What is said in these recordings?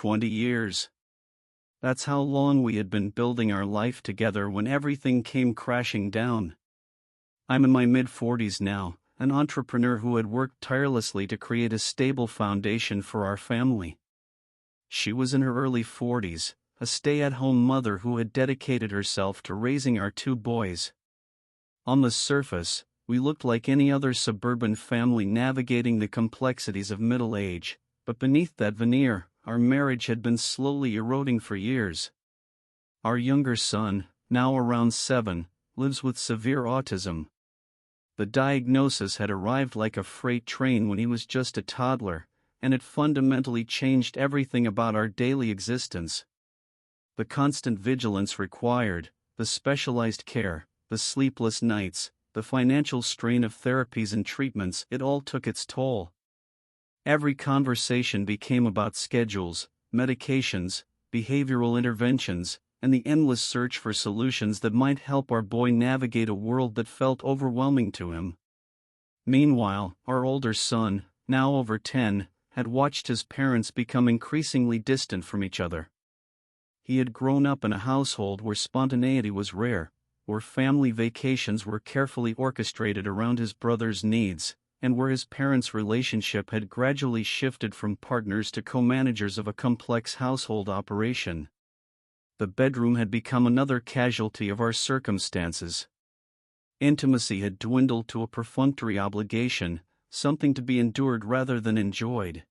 20 years. That's how long we had been building our life together when everything came crashing down. I'm in my mid-40s now, an entrepreneur who had worked tirelessly to create a stable foundation for our family. She was in her early 40s, a stay-at-home mother who had dedicated herself to raising our 2 boys. On the surface, we looked like any other suburban family navigating the complexities of middle age, but beneath that veneer, our marriage had been slowly eroding for years. Our younger son, now around 7, lives with severe autism. The diagnosis had arrived like a freight train when he was just a toddler, and it fundamentally changed everything about our daily existence. The constant vigilance required, the specialized care, the sleepless nights, the financial strain of therapies and treatments, it all took its toll. Every conversation became about schedules, medications, behavioral interventions, and the endless search for solutions that might help our boy navigate a world that felt overwhelming to him. Meanwhile, our older son, now over 10, had watched his parents become increasingly distant from each other. He had grown up in a household where spontaneity was rare, where family vacations were carefully orchestrated around his brother's needs, and where his parents' relationship had gradually shifted from partners to co-managers of a complex household operation. The bedroom had become another casualty of our circumstances. Intimacy had dwindled to a perfunctory obligation, something to be endured rather than enjoyed.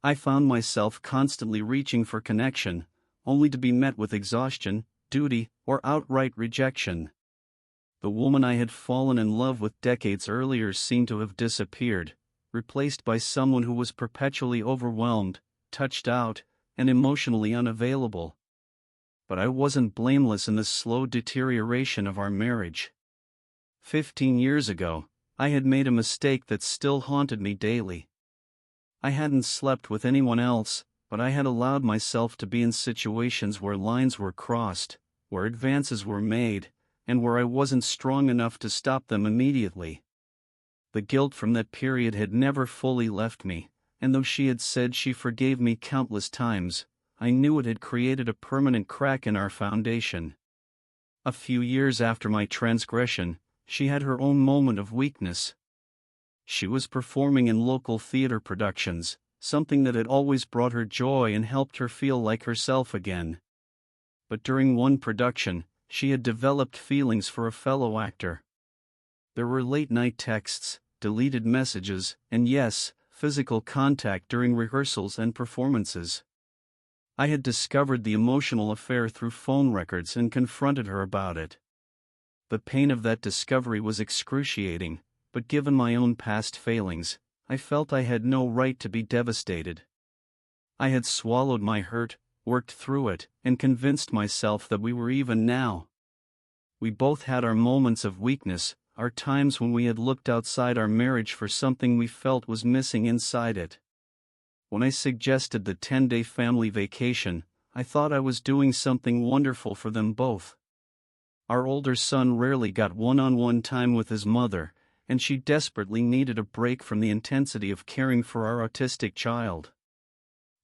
I found myself constantly reaching for connection, only to be met with exhaustion, duty, or outright rejection. The woman I had fallen in love with decades earlier seemed to have disappeared, replaced by someone who was perpetually overwhelmed, touched out, and emotionally unavailable. But I wasn't blameless in the slow deterioration of our marriage. 15 years ago, I had made a mistake that still haunted me daily. I hadn't slept with anyone else, but I had allowed myself to be in situations where lines were crossed, where advances were made, and where I wasn't strong enough to stop them immediately. The guilt from that period had never fully left me, and though she had said she forgave me countless times, I knew it had created a permanent crack in our foundation. A few years after my transgression, she had her own moment of weakness. She was performing in local theater productions, something that had always brought her joy and helped her feel like herself again. But during one production, she had developed feelings for a fellow actor. There were late-night texts, deleted messages, and yes, physical contact during rehearsals and performances. I had discovered the emotional affair through phone records and confronted her about it. The pain of that discovery was excruciating, but given my own past failings, I felt I had no right to be devastated. I had swallowed my hurt, worked through it, and convinced myself that we were even now. We both had our moments of weakness, our times when we had looked outside our marriage for something we felt was missing inside it. When I suggested the 10-day family vacation, I thought I was doing something wonderful for them both. Our older son rarely got one-on-one time with his mother, and she desperately needed a break from the intensity of caring for our autistic child.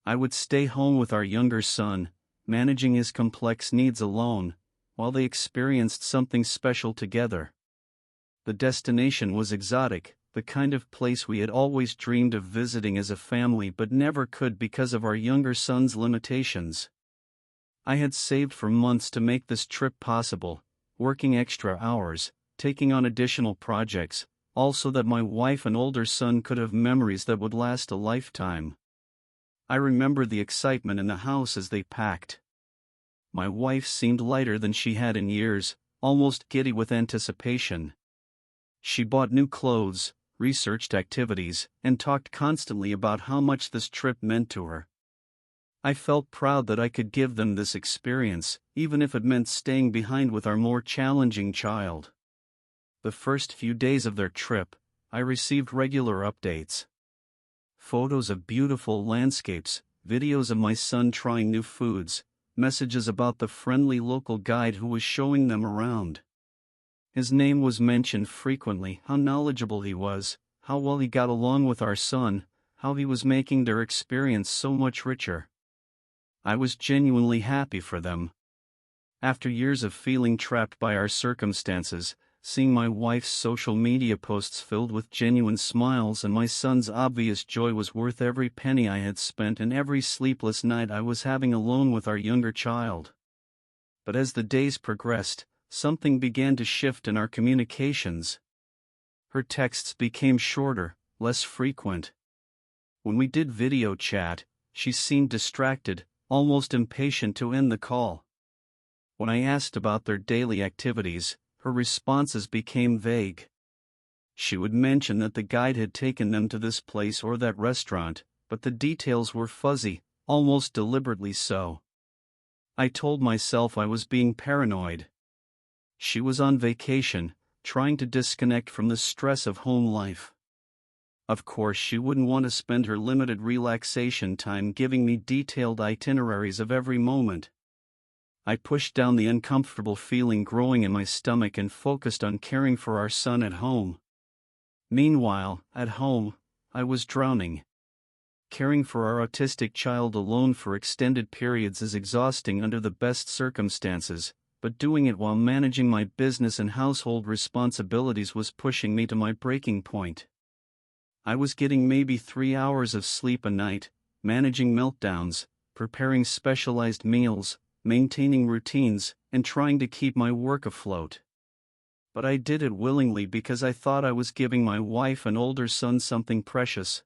I would stay home with our younger son, managing his complex needs alone, while they experienced something special together. The destination was exotic, the kind of place we had always dreamed of visiting as a family but never could because of our younger son's limitations. I had saved for months to make this trip possible, working extra hours, taking on additional projects, all so that my wife and older son could have memories that would last a lifetime. I remember the excitement in the house as they packed. My wife seemed lighter than she had in years, almost giddy with anticipation. She bought new clothes, researched activities, and talked constantly about how much this trip meant to her. I felt proud that I could give them this experience, even if it meant staying behind with our more challenging child. The first few days of their trip, I received regular updates. Photos of beautiful landscapes, videos of my son trying new foods, messages about the friendly local guide who was showing them around. His name was mentioned frequently, how knowledgeable he was, how well he got along with our son, how he was making their experience so much richer. I was genuinely happy for them. After years of feeling trapped by our circumstances, seeing my wife's social media posts filled with genuine smiles and my son's obvious joy was worth every penny I had spent and every sleepless night I was having alone with our younger child. But as the days progressed, something began to shift in our communications. Her texts became shorter, less frequent. When we did video chat, she seemed distracted, almost impatient to end the call. When I asked about their daily activities, her responses became vague. She would mention that the guide had taken them to this place or that restaurant, but the details were fuzzy, almost deliberately so. I told myself I was being paranoid. She was on vacation, trying to disconnect from the stress of home life. Of course, she wouldn't want to spend her limited relaxation time giving me detailed itineraries of every moment. I pushed down the uncomfortable feeling growing in my stomach and focused on caring for our son at home. Meanwhile, at home, I was drowning. Caring for our autistic child alone for extended periods is exhausting under the best circumstances, but doing it while managing my business and household responsibilities was pushing me to my breaking point. I was getting maybe 3 hours of sleep a night, managing meltdowns, preparing specialized meals, maintaining routines, and trying to keep my work afloat. But I did it willingly because I thought I was giving my wife and older son something precious.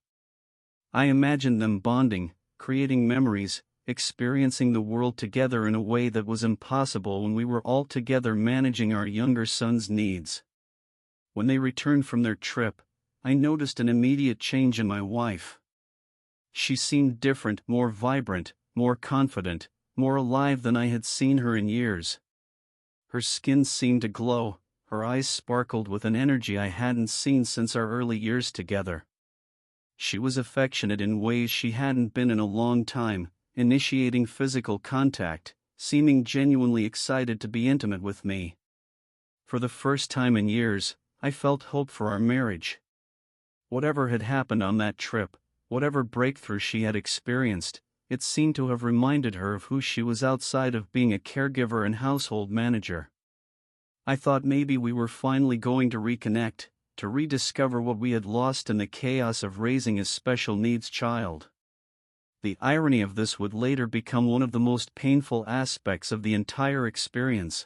I imagined them bonding, creating memories, experiencing the world together in a way that was impossible when we were all together managing our younger son's needs. When they returned from their trip, I noticed an immediate change in my wife. She seemed different, more vibrant, more confident, more alive than I had seen her in years. Her skin seemed to glow, her eyes sparkled with an energy I hadn't seen since our early years together. She was affectionate in ways she hadn't been in a long time, initiating physical contact, seeming genuinely excited to be intimate with me. For the first time in years, I felt hope for our marriage. Whatever had happened on that trip, whatever breakthrough she had experienced, it seemed to have reminded her of who she was outside of being a caregiver and household manager. I thought maybe we were finally going to reconnect, to rediscover what we had lost in the chaos of raising a special needs child. The irony of this would later become one of the most painful aspects of the entire experience.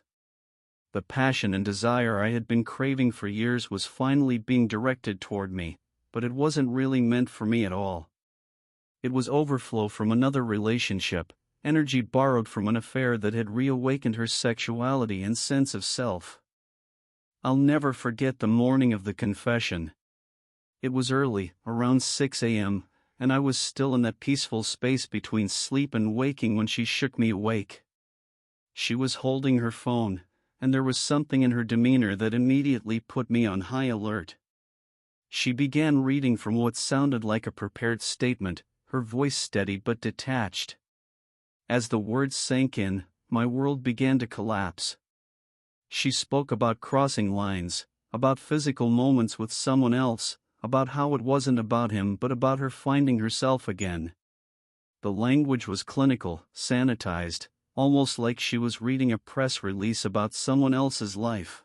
The passion and desire I had been craving for years was finally being directed toward me, but it wasn't really meant for me at all. It was overflow from another relationship, energy borrowed from an affair that had reawakened her sexuality and sense of self. I'll never forget the morning of the confession. It was early, around 6 a.m., and I was still in that peaceful space between sleep and waking when she shook me awake. She was holding her phone, and there was something in her demeanor that immediately put me on high alert. She began reading from what sounded like a prepared statement, her voice steady but detached. As the words sank in, my world began to collapse. She spoke about crossing lines, about physical moments with someone else, about how it wasn't about him but about her finding herself again. The language was clinical, sanitized, almost like she was reading a press release about someone else's life.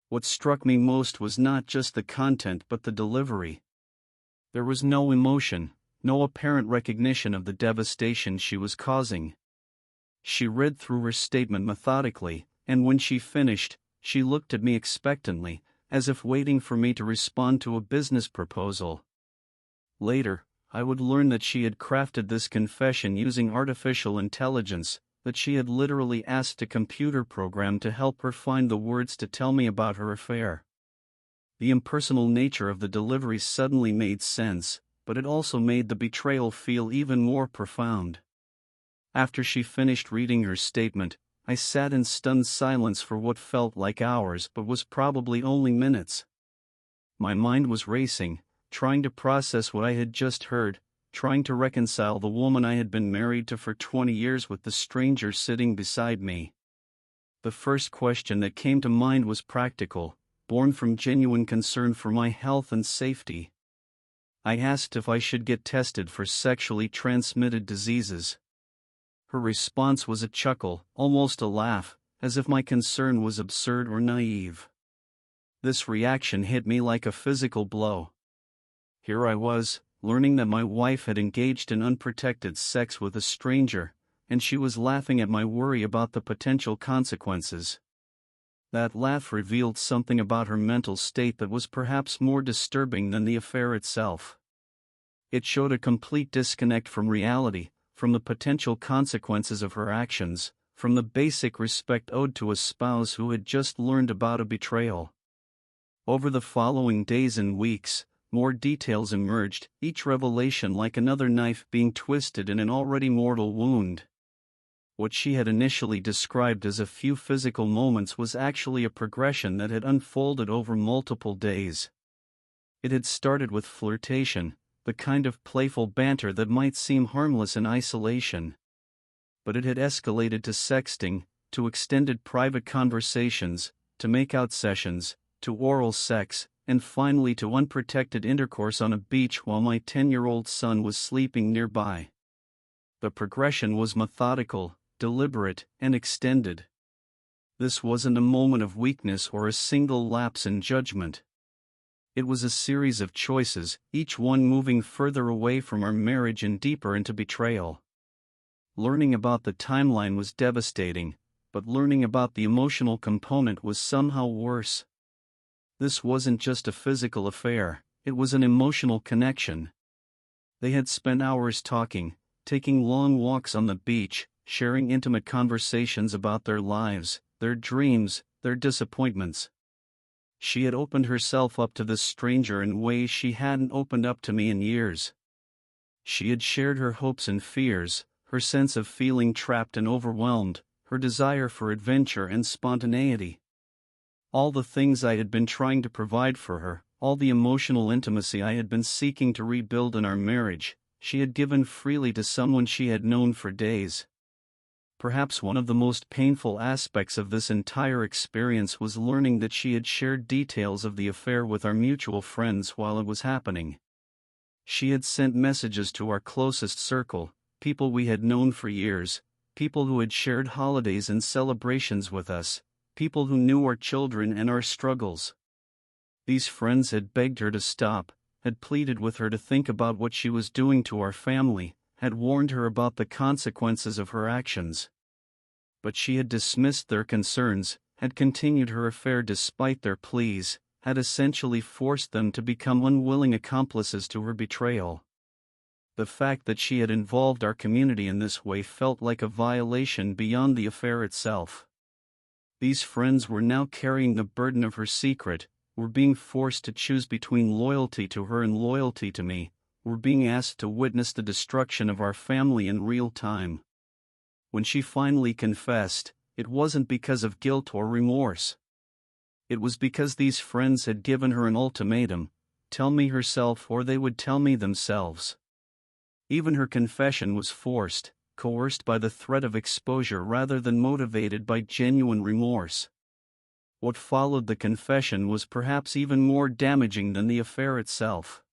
What struck me most was not just the content but the delivery. There was no emotion, no apparent recognition of the devastation she was causing. She read through her statement methodically, and when she finished, she looked at me expectantly, as if waiting for me to respond to a business proposal. Later, I would learn that she had crafted this confession using artificial intelligence, that she had literally asked a computer program to help her find the words to tell me about her affair. The impersonal nature of the delivery suddenly made sense, but it also made the betrayal feel even more profound. After she finished reading her statement, I sat in stunned silence for what felt like hours but was probably only minutes. My mind was racing, trying to process what I had just heard, trying to reconcile the woman I had been married to for 20 years with the stranger sitting beside me. The first question that came to mind was practical, born from genuine concern for my health and safety. I asked if I should get tested for sexually transmitted diseases. Her response was a chuckle, almost a laugh, as if my concern was absurd or naive. This reaction hit me like a physical blow. Here I was, learning that my wife had engaged in unprotected sex with a stranger, and she was laughing at my worry about the potential consequences. That laugh revealed something about her mental state that was perhaps more disturbing than the affair itself. It showed a complete disconnect from reality, from the potential consequences of her actions, from the basic respect owed to a spouse who had just learned about a betrayal. Over the following days and weeks, more details emerged, each revelation like another knife being twisted in an already mortal wound. What she had initially described as a few physical moments was actually a progression that had unfolded over multiple days. It had started with flirtation, the kind of playful banter that might seem harmless in isolation. But it had escalated to sexting, to extended private conversations, to make-out sessions, to oral sex, and finally to unprotected intercourse on a beach while my 10-year-old son was sleeping nearby. The progression was methodical, deliberate, and extended. This wasn't a moment of weakness or a single lapse in judgment. It was a series of choices, each one moving further away from our marriage and deeper into betrayal. Learning about the timeline was devastating, but learning about the emotional component was somehow worse. This wasn't just a physical affair, it was an emotional connection. They had spent hours talking, taking long walks on the beach, sharing intimate conversations about their lives, their dreams, their disappointments. She had opened herself up to this stranger in ways she hadn't opened up to me in years. She had shared her hopes and fears, her sense of feeling trapped and overwhelmed, her desire for adventure and spontaneity. All the things I had been trying to provide for her, all the emotional intimacy I had been seeking to rebuild in our marriage, she had given freely to someone she had known for days. Perhaps one of the most painful aspects of this entire experience was learning that she had shared details of the affair with our mutual friends while it was happening. She had sent messages to our closest circle, people we had known for years, people who had shared holidays and celebrations with us, people who knew our children and our struggles. These friends had begged her to stop, had pleaded with her to think about what she was doing to our family, had warned her about the consequences of her actions. But she had dismissed their concerns, had continued her affair despite their pleas, had essentially forced them to become unwilling accomplices to her betrayal. The fact that she had involved our community in this way felt like a violation beyond the affair itself. These friends were now carrying the burden of her secret, were being forced to choose between loyalty to her and loyalty to me, were being asked to witness the destruction of our family in real time. When she finally confessed, it wasn't because of guilt or remorse. It was because these friends had given her an ultimatum: tell me herself or they would tell me themselves. Even her confession was forced, coerced by the threat of exposure rather than motivated by genuine remorse. What followed the confession was perhaps even more damaging than the affair itself.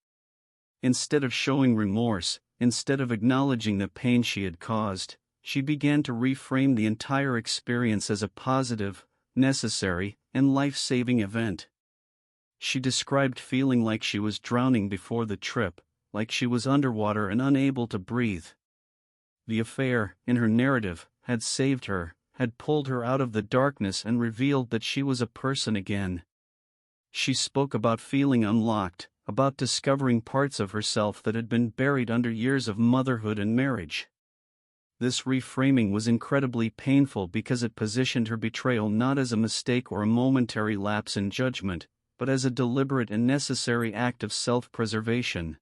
Instead of showing remorse, instead of acknowledging the pain she had caused, she began to reframe the entire experience as a positive, necessary, and life-saving event. She described feeling like she was drowning before the trip, like she was underwater and unable to breathe. The affair, in her narrative, had saved her, had pulled her out of the darkness and revealed that she was a person again. She spoke about feeling unlocked, about discovering parts of herself that had been buried under years of motherhood and marriage. This reframing was incredibly painful because it positioned her betrayal not as a mistake or a momentary lapse in judgment, but as a deliberate and necessary act of self-preservation.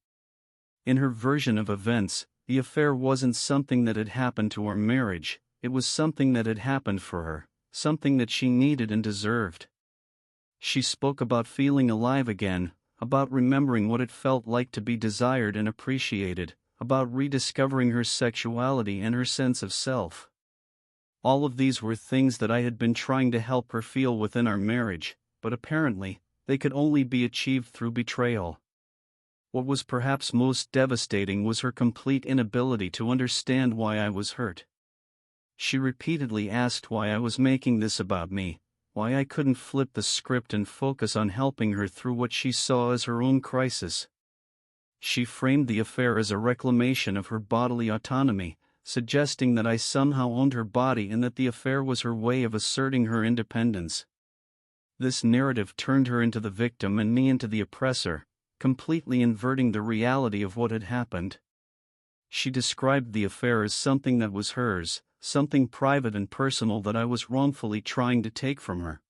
In her version of events, the affair wasn't something that had happened to our marriage, it was something that had happened for her, something that she needed and deserved. She spoke about feeling alive again, about remembering what it felt like to be desired and appreciated, about rediscovering her sexuality and her sense of self. All of these were things that I had been trying to help her feel within our marriage, but apparently, they could only be achieved through betrayal. What was perhaps most devastating was her complete inability to understand why I was hurt. She repeatedly asked why I was making this about me, why I couldn't flip the script and focus on helping her through what she saw as her own crisis. She framed the affair as a reclamation of her bodily autonomy, suggesting that I somehow owned her body and that the affair was her way of asserting her independence. This narrative turned her into the victim and me into the oppressor, completely inverting the reality of what had happened. She described the affair as something that was hers, something private and personal that I was wrongfully trying to take from her.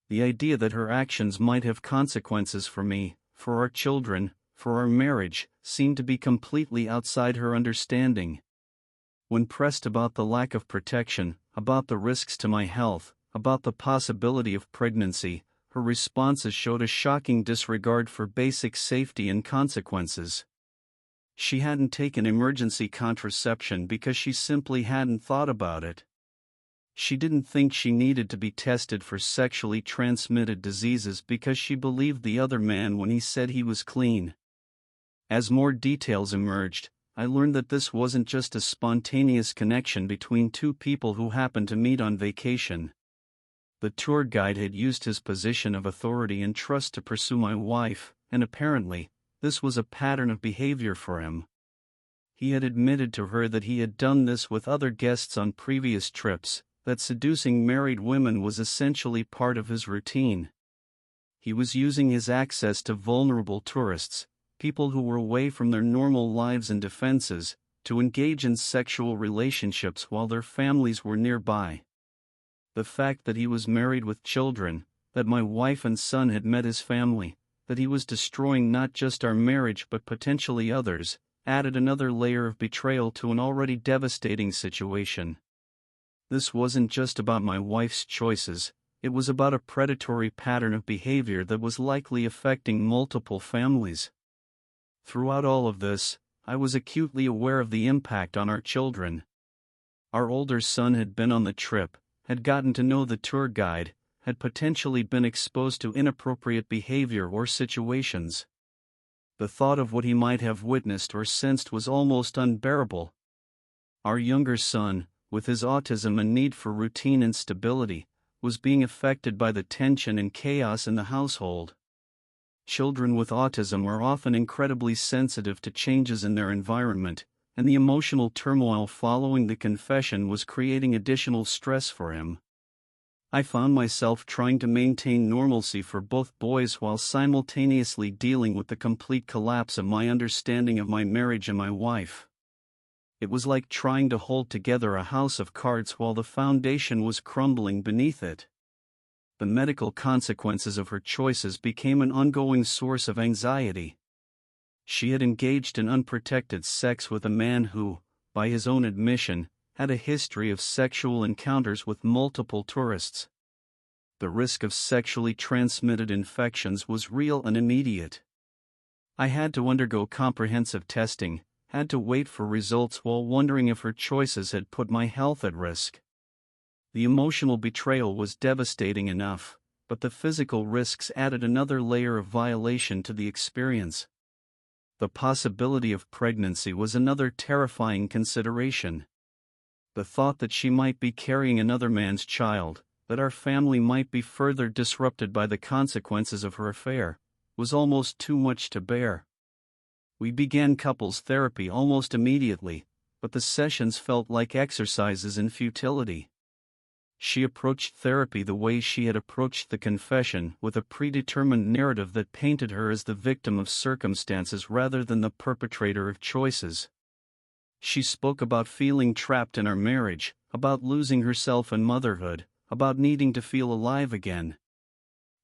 The idea that her actions might have consequences for me, for our children, for our marriage, seemed to be completely outside her understanding. When pressed about the lack of protection, about the risks to my health, about the possibility of pregnancy, her responses showed a shocking disregard for basic safety and consequences. She hadn't taken emergency contraception because she simply hadn't thought about it. She didn't think she needed to be tested for sexually transmitted diseases because she believed the other man when he said he was clean. As more details emerged, I learned that this wasn't just a spontaneous connection between two people who happened to meet on vacation. The tour guide had used his position of authority and trust to pursue my wife, and apparently, this was a pattern of behavior for him. He had admitted to her that he had done this with other guests on previous trips, that seducing married women was essentially part of his routine. He was using his access to vulnerable tourists, people who were away from their normal lives and defenses, to engage in sexual relationships while their families were nearby. The fact that he was married with children, that my wife and son had met his family, that he was destroying not just our marriage but potentially others, added another layer of betrayal to an already devastating situation. This wasn't just about my wife's choices, it was about a predatory pattern of behavior that was likely affecting multiple families. Throughout all of this, I was acutely aware of the impact on our children. Our older son had been on the trip, had gotten to know the tour guide, had potentially been exposed to inappropriate behavior or situations. The thought of what he might have witnessed or sensed was almost unbearable. Our younger son, with his autism and need for routine and stability, was being affected by the tension and chaos in the household. Children with autism are often incredibly sensitive to changes in their environment, and the emotional turmoil following the confession was creating additional stress for him. I found myself trying to maintain normalcy for both boys while simultaneously dealing with the complete collapse of my understanding of my marriage and my wife. It was like trying to hold together a house of cards while the foundation was crumbling beneath it. The medical consequences of her choices became an ongoing source of anxiety. She had engaged in unprotected sex with a man who, by his own admission, had a history of sexual encounters with multiple tourists. The risk of sexually transmitted infections was real and immediate. I had to undergo comprehensive testing, had to wait for results while wondering if her choices had put my health at risk. The emotional betrayal was devastating enough, but the physical risks added another layer of violation to the experience. The possibility of pregnancy was another terrifying consideration. The thought that she might be carrying another man's child, that our family might be further disrupted by the consequences of her affair, was almost too much to bear. We began couples therapy almost immediately, but the sessions felt like exercises in futility. She approached therapy the way she had approached the confession, with a predetermined narrative that painted her as the victim of circumstances rather than the perpetrator of choices. She spoke about feeling trapped in our marriage, about losing herself in motherhood, about needing to feel alive again.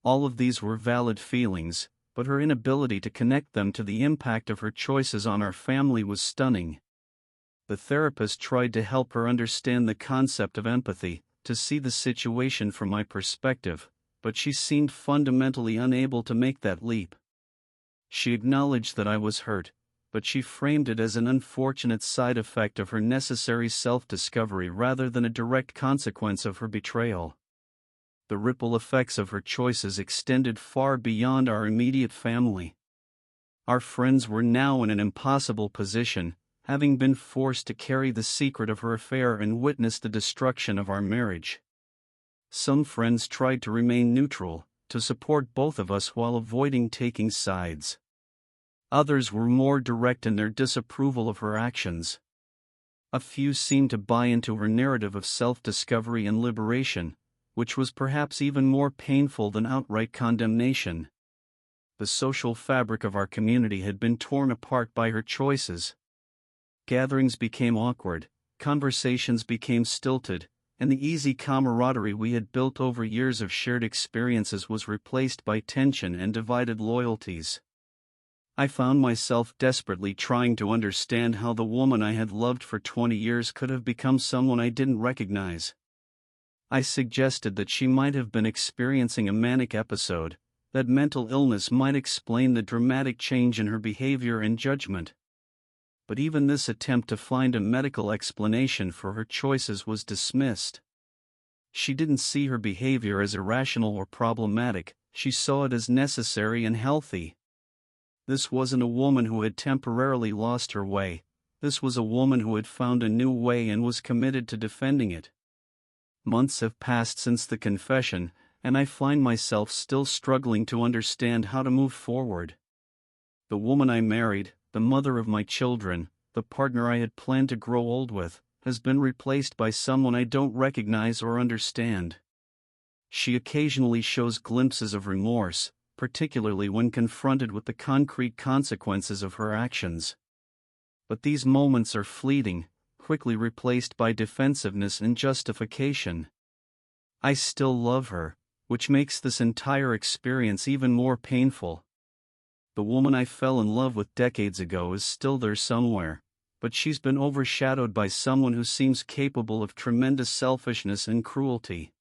All of these were valid feelings, but her inability to connect them to the impact of her choices on our family was stunning. The therapist tried to help her understand the concept of empathy, to see the situation from my perspective, but she seemed fundamentally unable to make that leap. She acknowledged that I was hurt, but she framed it as an unfortunate side effect of her necessary self-discovery rather than a direct consequence of her betrayal. The ripple effects of her choices extended far beyond our immediate family. Our friends were now in an impossible position, having been forced to carry the secret of her affair and witness the destruction of our marriage. Some friends tried to remain neutral, to support both of us while avoiding taking sides. Others were more direct in their disapproval of her actions. A few seemed to buy into her narrative of self-discovery and liberation, which was perhaps even more painful than outright condemnation. The social fabric of our community had been torn apart by her choices. Gatherings became awkward, conversations became stilted, and the easy camaraderie we had built over years of shared experiences was replaced by tension and divided loyalties. I found myself desperately trying to understand how the woman I had loved for 20 years could have become someone I didn't recognize. I suggested that she might have been experiencing a manic episode, that mental illness might explain the dramatic change in her behavior and judgment. But even this attempt to find a medical explanation for her choices was dismissed. She didn't see her behavior as irrational or problematic, she saw it as necessary and healthy. This wasn't a woman who had temporarily lost her way, this was a woman who had found a new way and was committed to defending it. Months have passed since the confession, and I find myself still struggling to understand how to move forward. The woman I married, the mother of my children, the partner I had planned to grow old with, has been replaced by someone I don't recognize or understand. She occasionally shows glimpses of remorse, particularly when confronted with the concrete consequences of her actions. But these moments are fleeting, quickly replaced by defensiveness and justification. I still love her, which makes this entire experience even more painful. The woman I fell in love with decades ago is still there somewhere, but she's been overshadowed by someone who seems capable of tremendous selfishness and cruelty.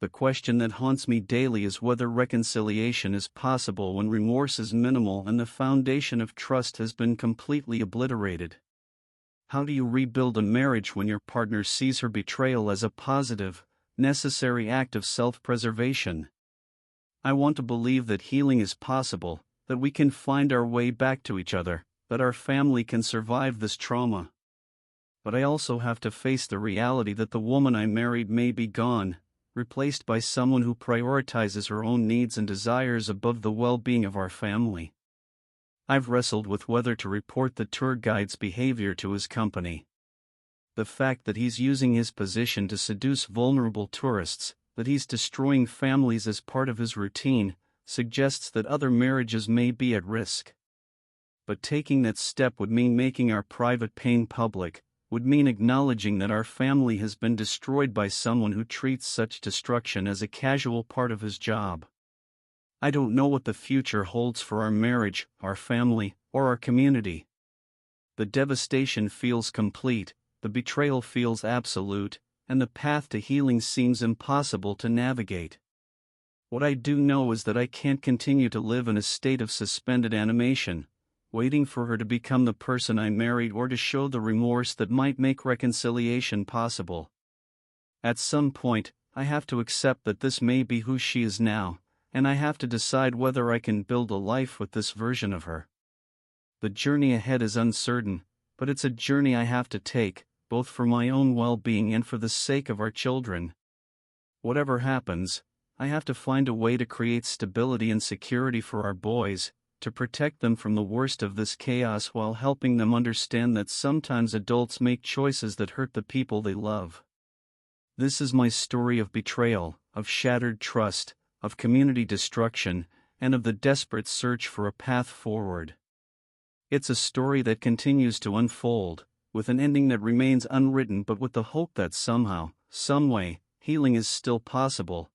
The question that haunts me daily is whether reconciliation is possible when remorse is minimal and the foundation of trust has been completely obliterated. How do you rebuild a marriage when your partner sees her betrayal as a positive, necessary act of self-preservation? I want to believe that healing is possible, that we can find our way back to each other, that our family can survive this trauma. But I also have to face the reality that the woman I married may be gone, replaced by someone who prioritizes her own needs and desires above the well-being of our family. I've wrestled with whether to report the tour guide's behavior to his company. The fact that he's using his position to seduce vulnerable tourists, that he's destroying families as part of his routine, suggests that other marriages may be at risk. But taking that step would mean making our private pain public, would mean acknowledging that our family has been destroyed by someone who treats such destruction as a casual part of his job. I don't know what the future holds for our marriage, our family, or our community. The devastation feels complete, the betrayal feels absolute, and the path to healing seems impossible to navigate. What I do know is that I can't continue to live in a state of suspended animation, waiting for her to become the person I married or to show the remorse that might make reconciliation possible. At some point, I have to accept that this may be who she is now, and I have to decide whether I can build a life with this version of her. The journey ahead is uncertain, but it's a journey I have to take, both for my own well-being and for the sake of our children. Whatever happens, I have to find a way to create stability and security for our boys, to protect them from the worst of this chaos while helping them understand that sometimes adults make choices that hurt the people they love. This is my story of betrayal, of shattered trust, of community destruction, and of the desperate search for a path forward. It's a story that continues to unfold, with an ending that remains unwritten but with the hope that somehow, someway, healing is still possible,